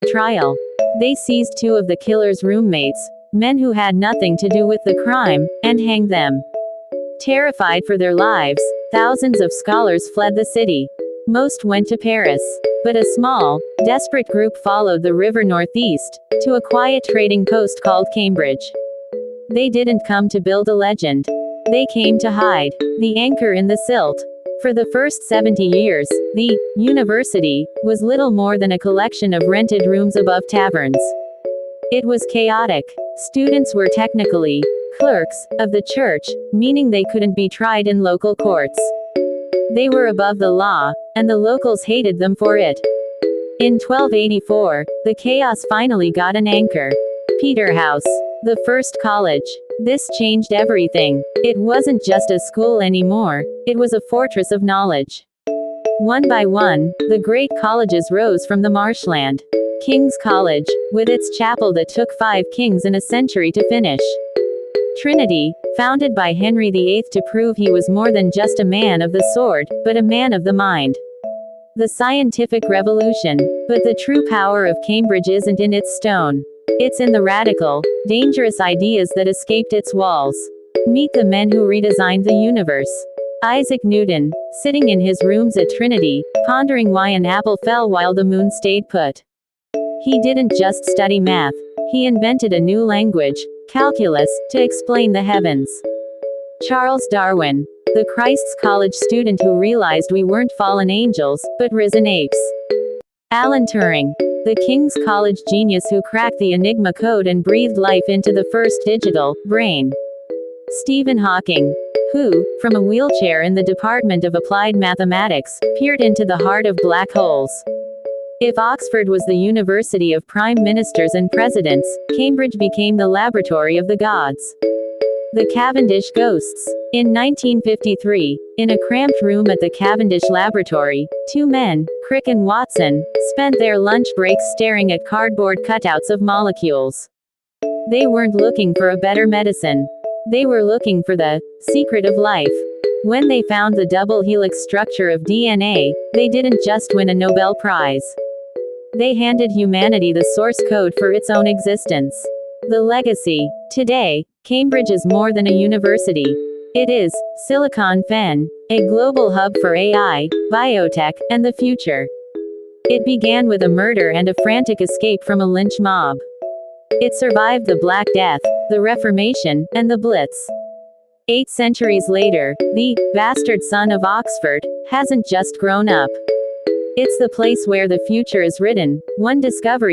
Trial. They seized two of the killer's roommates, men who had nothing to do with the crime, and hanged them. Terrified for their lives, thousands of scholars fled the city. Most went to Paris. But a small, desperate group followed the river northeast, to a quiet trading post called Cambridge. They didn't come to build a legend. They came to hide. The anchor in the silt. For the first 70 years, the university was little more than a collection of rented rooms above taverns. It was chaotic. Students were technically clerks of the church, meaning they couldn't be tried in local courts. They were above the law, and the locals hated them for it. In 1284, the chaos finally got an anchor. Peterhouse, the first college. This changed everything. It wasn't just a school anymore, it was a fortress of knowledge. One by one, the great colleges rose from the marshland. King's College, with its chapel that took 5 kings and a century to finish. Trinity, founded by Henry VIII to prove he was more than just a man of the sword, but a man of the mind. The scientific revolution. But the true power of Cambridge isn't in its stone. It's in the radical, dangerous ideas that escaped its walls. Meet the men who redesigned the universe. Isaac Newton, sitting in his rooms at Trinity, pondering why an apple fell while the moon stayed put. He didn't just study math. He invented a new language, calculus, to explain the heavens. Charles Darwin, the Christ's College student who realized we weren't fallen angels, but risen apes. Alan Turing, the King's College genius who cracked the Enigma code and breathed life into the first digital brain. Stephen Hawking, who, from a wheelchair in the Department of Applied Mathematics, peered into the heart of black holes. If Oxford was the university of prime ministers and presidents, Cambridge became the laboratory of the gods. The Cavendish ghosts. In 1953, in a cramped room at the Cavendish Laboratory, 2 men, Crick and Watson, spent their lunch breaks staring at cardboard cutouts of molecules. They weren't looking for a better medicine. They were looking for the secret of life. When they found the double helix structure of DNA, they didn't just win a Nobel Prize. They handed humanity the source code for its own existence. The legacy. Today, Cambridge is more than a university. It is Silicon Fen, a global hub for AI, biotech, and the future. It began with a murder and a frantic escape from a lynch mob. It survived the Black Death, the Reformation, and the Blitz. 8 centuries later, the bastard son of Oxford hasn't just grown up. It's the place where the future is written, one discovery